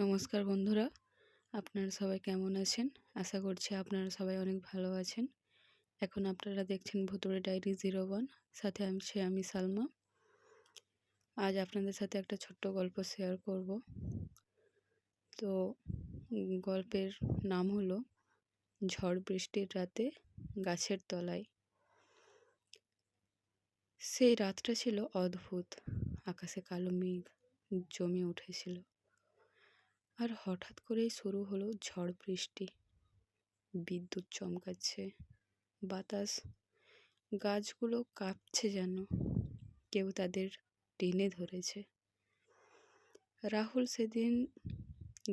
নমস্কার বন্ধুরা, আপনারা সবাই কেমন আছেন? আশা করছি আপনারা সবাই অনেক ভালো আছেন। এখন আপনারা দেখছেন ভুতুড়ে ডায়েরি 01, সাথে আমি সালমা। আজ আপনাদের সাথে একটা ছোট্ট গল্প শেয়ার করব। তো গল্পের নাম হলো ঝড় বৃষ্টির রাতে গাছের তলায়। সেই রাতটা ছিল অদ্ভুত। আকাশে কালো মেঘ জমে উঠেছিল, আর হঠাৎ করেই শুরু হলো ঝড় বৃষ্টি। বিদ্যুৎ চমকাচ্ছে, বাতাস, গাছগুলো কাঁপছে, যেন কেউ তাদের টেনে ধরেছে। রাহুল সেদিন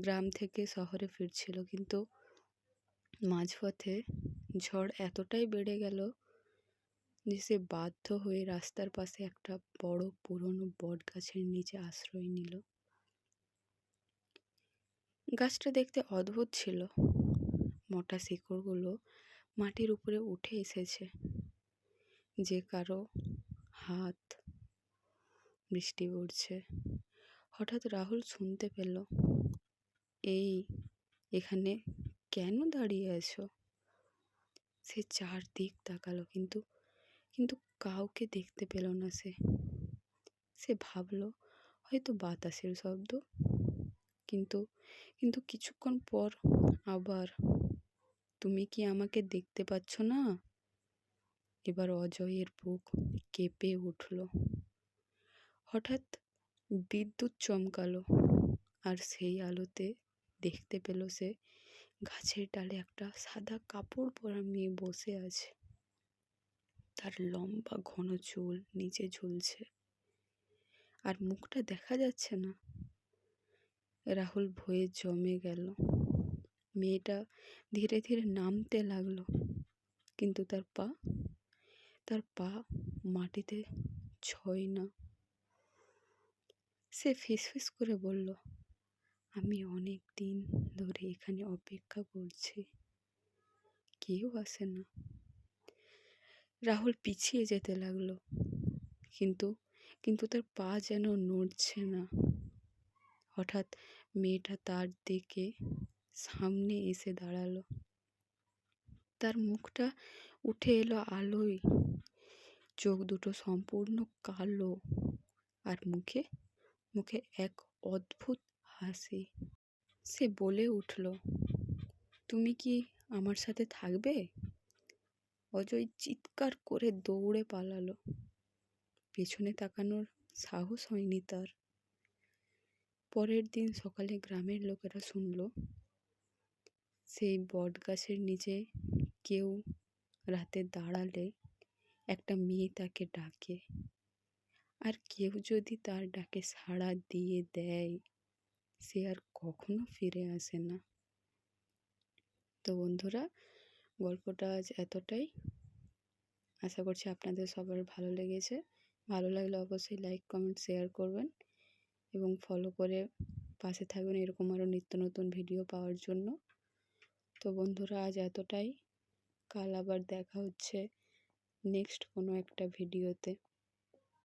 গ্রাম থেকে শহরে ফিরছিল, কিন্তু মাঝপথে ঝড় এতটাই বেড়ে গেল যে সে বাধ্য হয়ে রাস্তার পাশে একটা বড় পুরনো বট গাছের নিচে আশ্রয় নিল। গাছটা দেখতে অদ্ভুত ছিল। মোটা শিকড়গুলো মাটির উপরে উঠে এসেছে, যে কারো হাত। বৃষ্টি পড়ছে। হঠাৎ রাহুল শুনতে পেল, এখানে কেন দাঁড়িয়ে আছো? সে চারদিক তাকালো, কিন্তু কিন্তু কাউকে দেখতে পেল না। সে ভাবলো হয়তো বাতাসের শব্দ, কিন্তু কিন্তু কিছুক্ষণ পর আবার, তুমি কি আমাকে দেখতে পাচ্ছ না? এবার অজয়ের বুক কেঁপে উঠল। হঠাৎ বিদ্যুৎ চমকালো, আর সেই আলোতে দেখতে পেল সে গাছের ডালে একটা সাদা কাপড় পরা মেয়ে বসে আছে। তার লম্বা ঘন চুল নিচে ঝুলছে, আর মুখটা দেখা যাচ্ছে না। রাহুল ভয়ে জমে গেল। মেয়েটা ধীরে ধীরে নামতে লাগলো, কিন্তু তার পা মাটিতে ছয় না। সে ফিসফিস করে বলল, আমি অনেক দিন ধরে এখানে অপেক্ষা করছি, কেউ আসে না। রাহুল পিছিয়ে যেতে লাগলো, কিন্তু কিন্তু তার পা যেন নড়ছে না। হঠাৎ মেয়েটা তার দিকে সামনে এসে দাঁড়ালো। তার মুখটা উঠে এলো আলোয়, চোখ দুটো সম্পূর্ণ কালো, আর মুখে মুখে এক অদ্ভুত হাসি। সে বলে উঠল, তুমি কি আমার সাথে থাকবে? অজয় চিৎকার করে দৌড়ে পালালো। পেছনে তাকানোর সাহস হয়নি তার। পরের দিন সকালে গ্রামের লোকেরা শুনল, সেই বট গাছের নিচে কেউ রাতে দাঁড়ালে একটা মেয়ে তাকে ডাকে, আর কেউ যদি তার ডাকে সাড়া দিয়ে দেয়, সে আর কখনো ফিরে আসে না। তো বন্ধুরা, গল্পটা আজ এতটাই। আশা করছি আপনাদের সবার ভালো লেগেছে। ভালো লাগলে অবশ্যই লাইক, কমেন্ট, শেয়ার করবেন এবং ফলো করে পাশে থাকবেন এরকম আরও নিত্য নতুন ভিডিও পাওয়ার জন্য। তো বন্ধুরা, আজ এতটাই। কাল আবার দেখা হচ্ছে নেক্সট কোনো একটা ভিডিওতে।